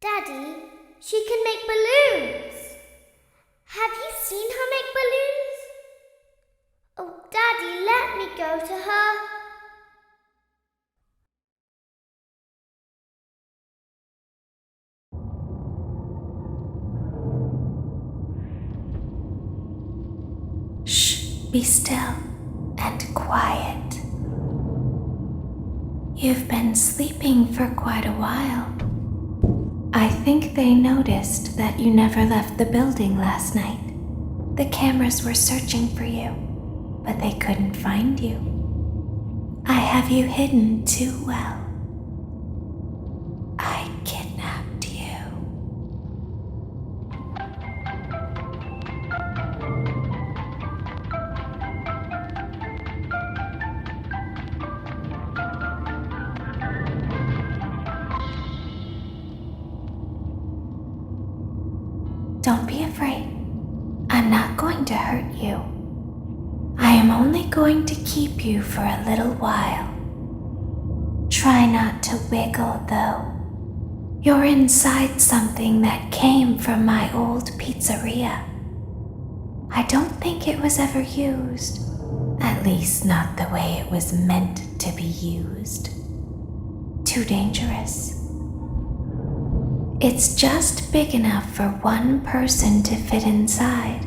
Daddy, she can make balloons. Have you seen her make balloons? Oh, Daddy, let me go to her. Shh, be still and quiet. You've been sleeping for quite a while. I think they noticed that you never left the building last night. The cameras were searching for you, but they couldn't find you. I have you hidden too well. I kidnapped you. Don't be afraid. I'm not going to hurt you. I am only going to keep you for a little while. Try not to wiggle, though. You're inside something that came from my old pizzeria. I don't think it was ever used. At least not the way it was meant to be used. Too dangerous. It's just big enough for one person to fit inside,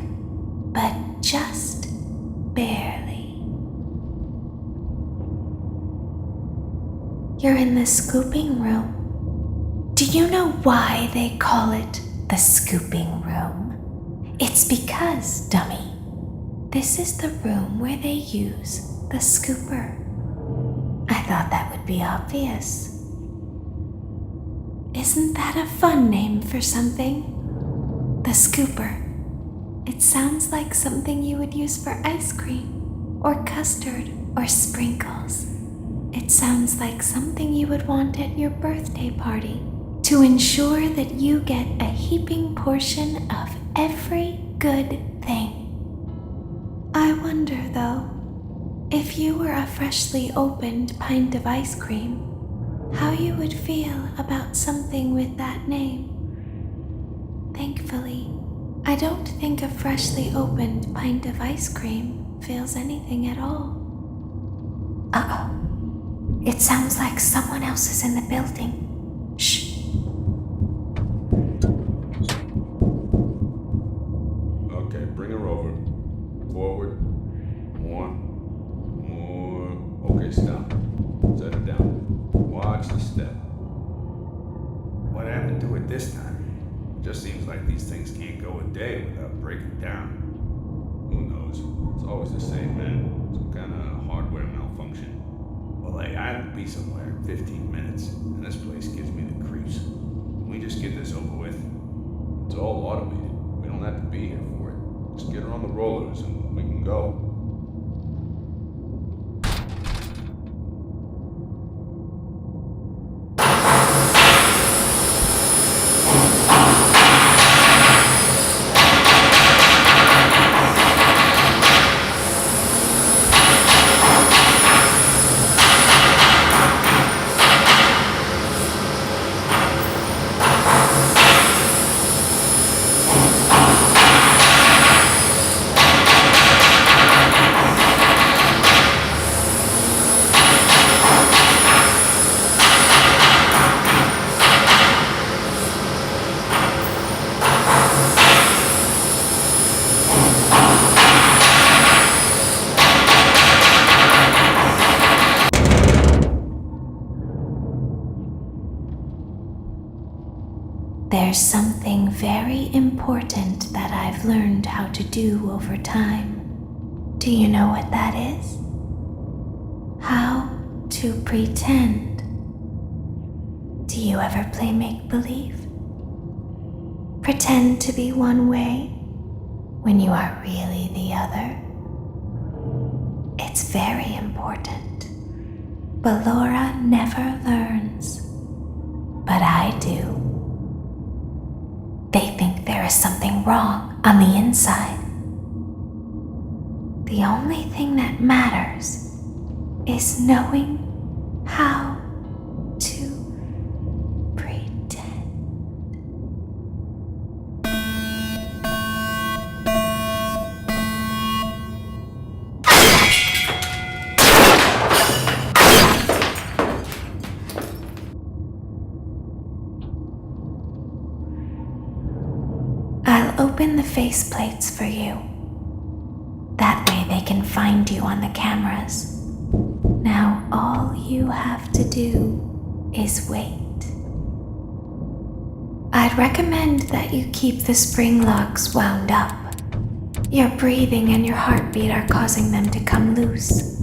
but just barely. You're in the scooping room. Do you know why they call it the scooping room? It's because, dummy, this is the room where they use the scooper. I thought that would be obvious. Isn't that a fun name for something? The scooper. It sounds like something you would use for ice cream, or custard, or sprinkles. It sounds like something you would want at your birthday party to ensure that you get a heaping portion of every good thing. I wonder, though, if you were a freshly opened pint of ice cream, how you would feel about something with that name. Thankfully, I don't think a freshly opened pint of ice cream feels anything at all. Uh-oh. It sounds like someone else is in the building. Shh. Okay, bring her over. Forward. More. Okay, stop. Set her down. Watch the step. What happened to it this time? Just seems like these things can't go a day without breaking down. Who knows? It's always the same, man. Some kind of hardware malfunction. Well, hey, I have to be somewhere in 15 minutes, and this place gives me the creeps. Can we just get this over with? It's all automated. We don't have to be here for it. Just get her on the rollers and we can go. There's something very important that I've learned how to do over time. Do you know what that is? How to pretend. Do you ever play make-believe? Pretend to be one way when you are really the other. It's very important. But Laura never learns. But I do. They think there is something wrong on the inside. The only thing that matters is knowing how to pretend. I'll open the faceplates for you. That way they can find you on the cameras. Now all you have to do is wait. I'd recommend that you keep the spring locks wound up. Your breathing and your heartbeat are causing them to come loose.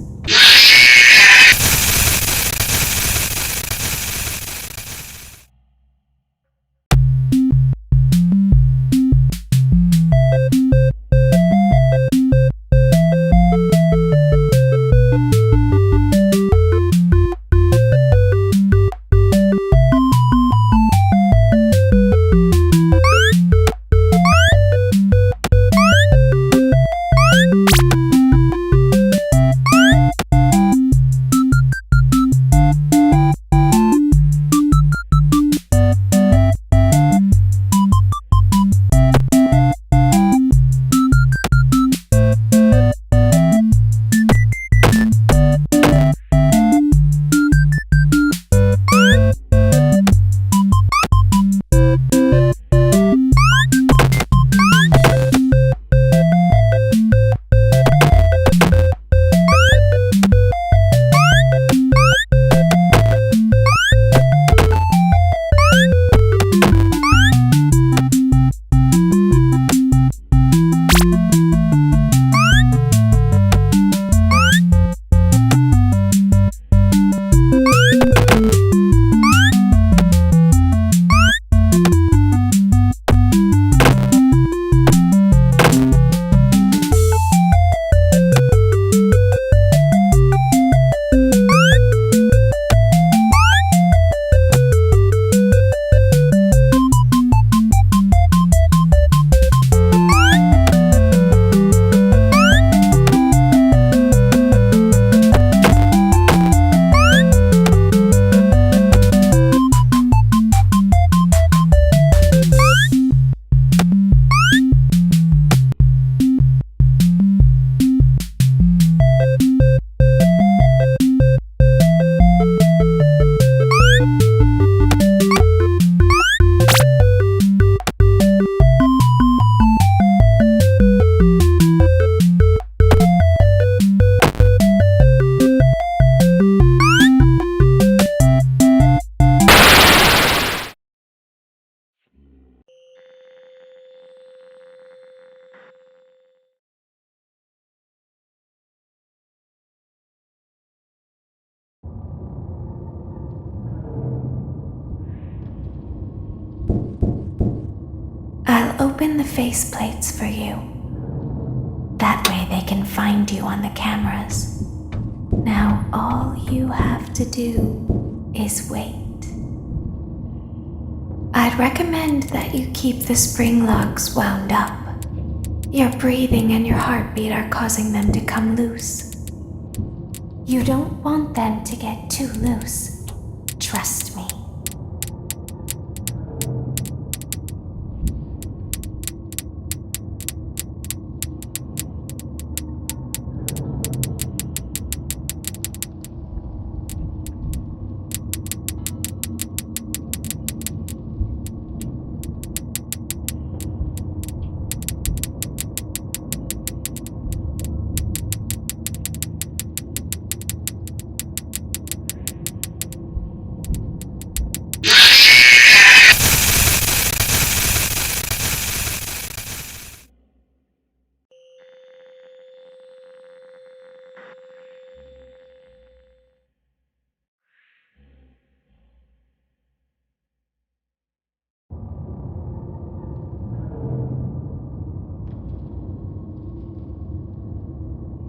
I'll open the faceplates for you. That way they can find you on the cameras. Now all you have to do is wait. I'd recommend that you keep the spring locks wound up. Your breathing and your heartbeat are causing them to come loose. You don't want them to get too loose. Trust me.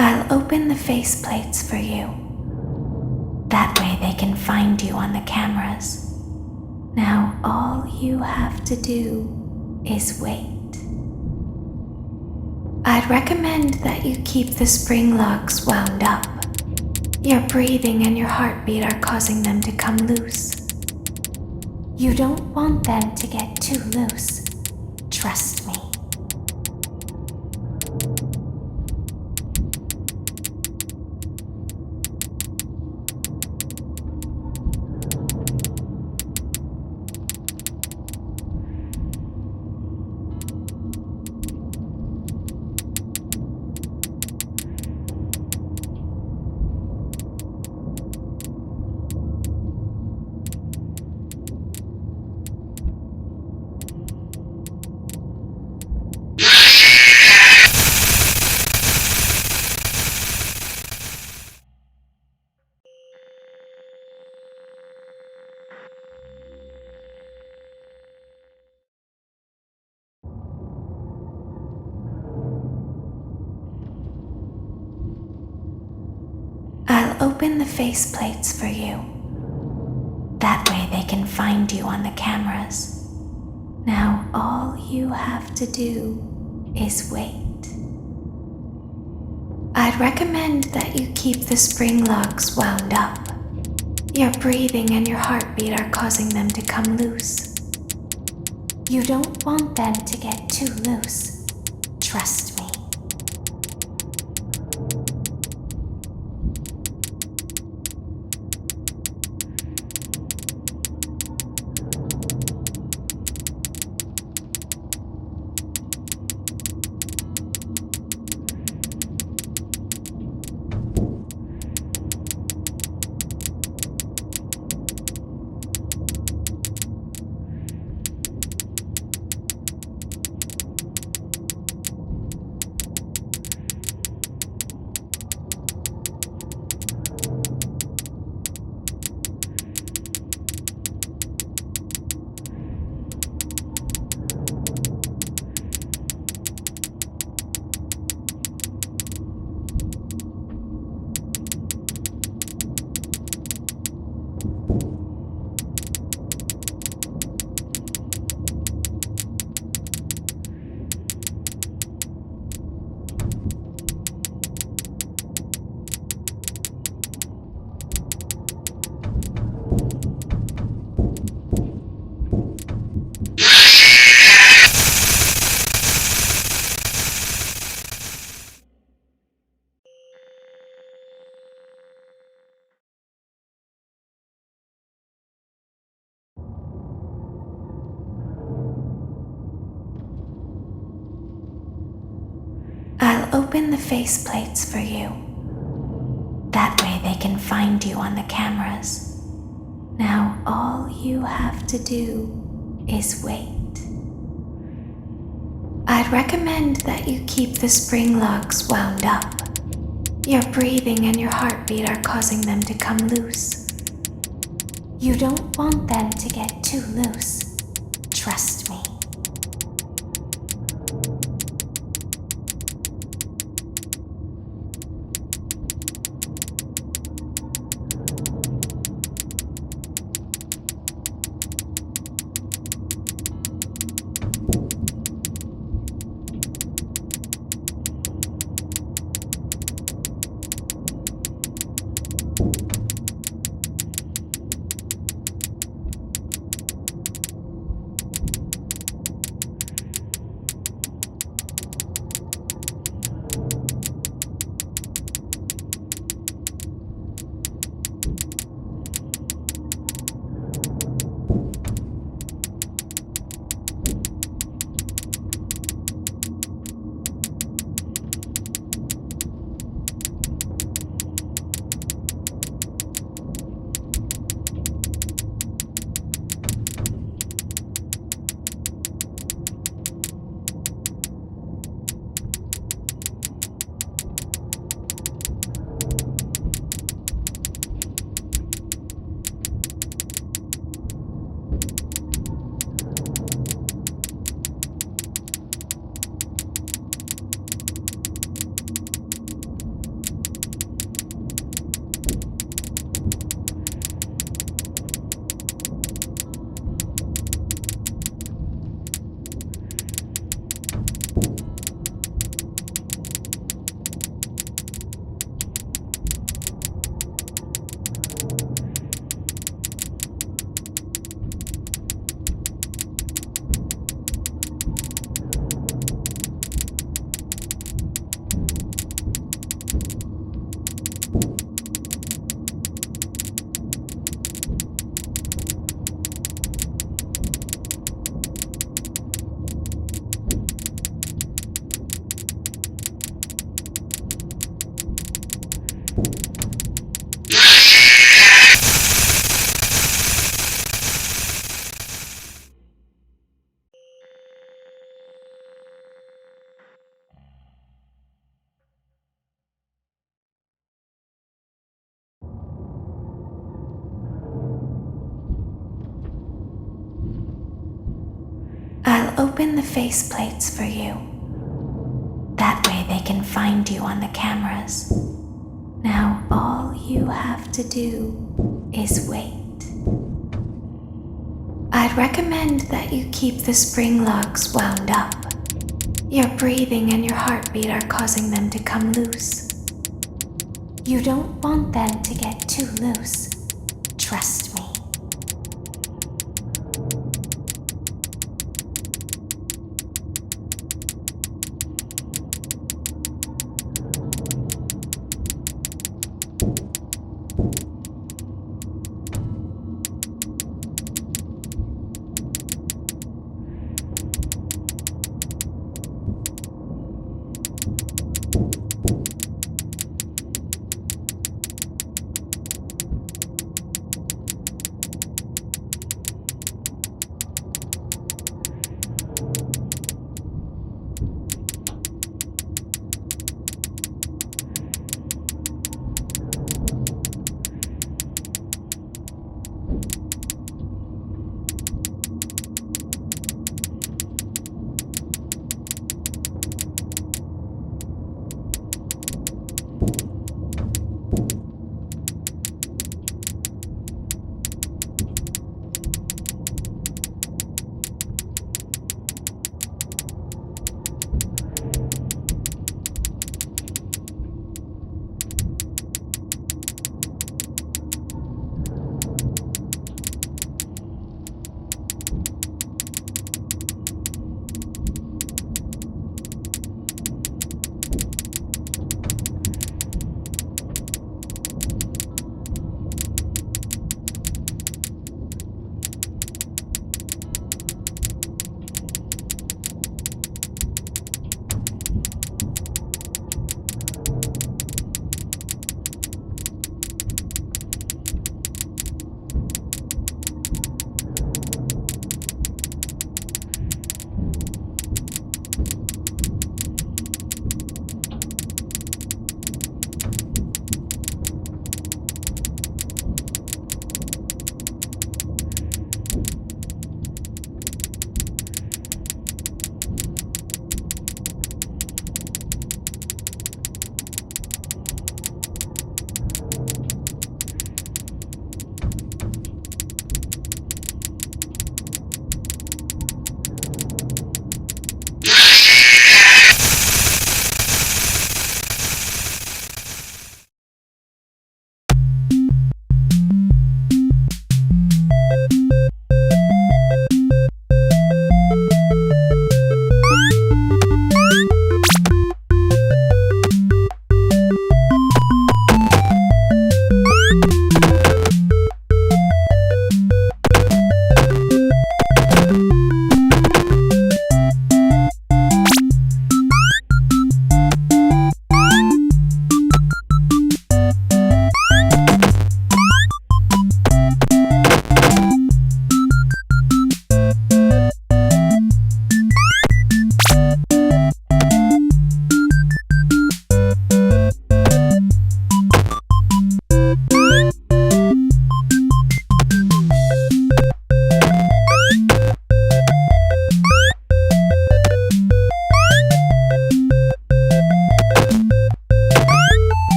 I'll open the faceplates for you. That way they can find you on the cameras. Now all you have to do is wait. I'd recommend that you keep the spring locks wound up. Your breathing and your heartbeat are causing them to come loose. You don't want them to get too loose. Trust me. I'll open the faceplates for you. That way they can find you on the cameras. Now all you have to do is wait. I'd recommend that you keep the spring locks wound up. Your breathing and your heartbeat are causing them to come loose. You don't want them to get too loose. Trust me. I'll open the faceplates for you. That way they can find you on the cameras. Now all you have to do is wait. I'd recommend that you keep the spring locks wound up. Your breathing and your heartbeat are causing them to come loose. You don't want them to get too loose. Trust me. I'll open the faceplates for you. That way they can find you on the cameras. Now all you have to do is wait. I'd recommend that you keep the spring locks wound up. Your breathing and your heartbeat are causing them to come loose. You don't want them to get too loose. Trust me.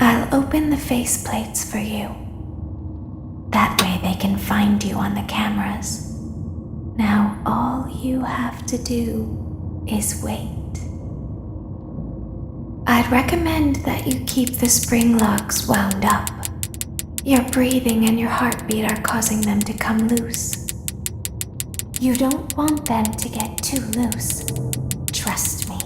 I'll open the faceplates for you. That way they can find you on the cameras. Now all you have to do is wait. I'd recommend that you keep the spring locks wound up. Your breathing and your heartbeat are causing them to come loose. You don't want them to get too loose. Trust me.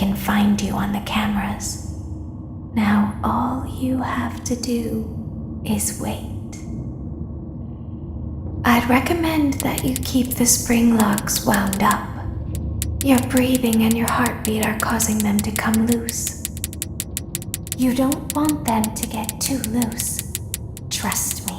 can find you on the cameras. Now all you have to do is wait. I'd recommend that you keep the spring locks wound up. Your breathing and your heartbeat are causing them to come loose. You don't want them to get too loose. Trust me.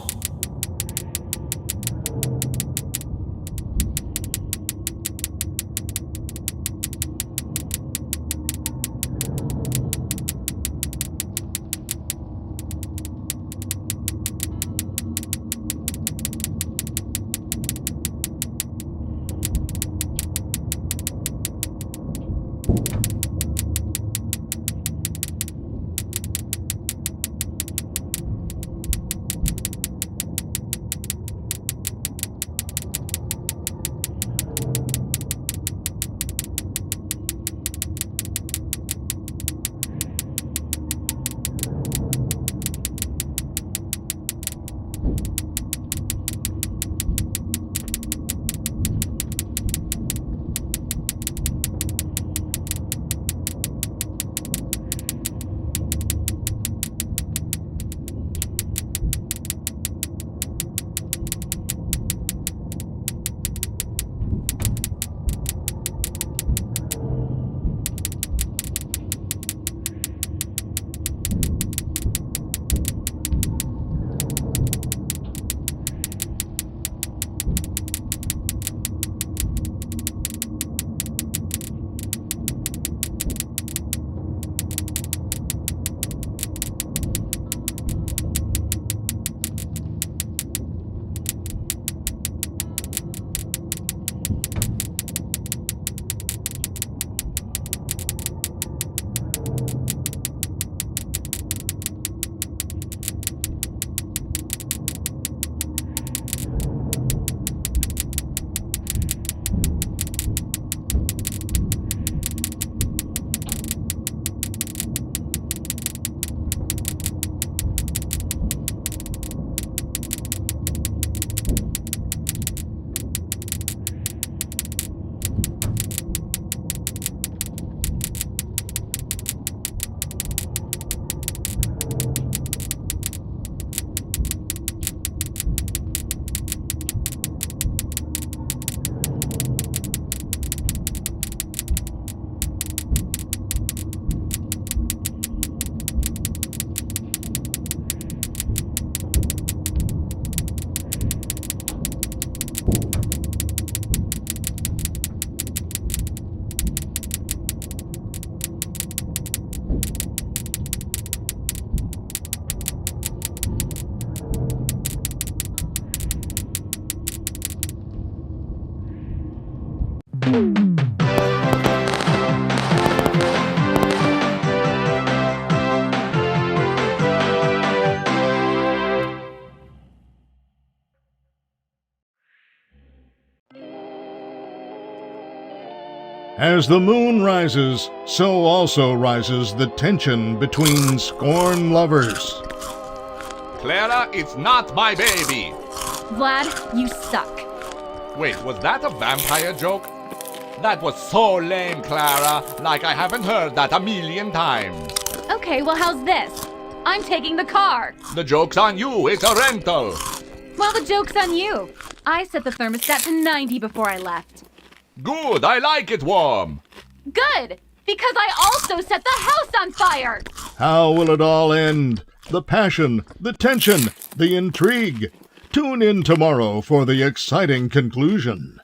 As the moon rises, so also rises the tension between scorn lovers. Clara, it's not my baby! Vlad, you suck. Wait, was that a vampire joke? That was so lame, Clara. Like I haven't heard that a million times. Okay, well, how's this? I'm taking the car. The joke's on you. It's a rental. Well, the joke's on you. I set the thermostat to 90 before I left. Good, I like it warm. Good, because I also set the house on fire. How will it all end? The passion, the tension, the intrigue. Tune in tomorrow for the exciting conclusion.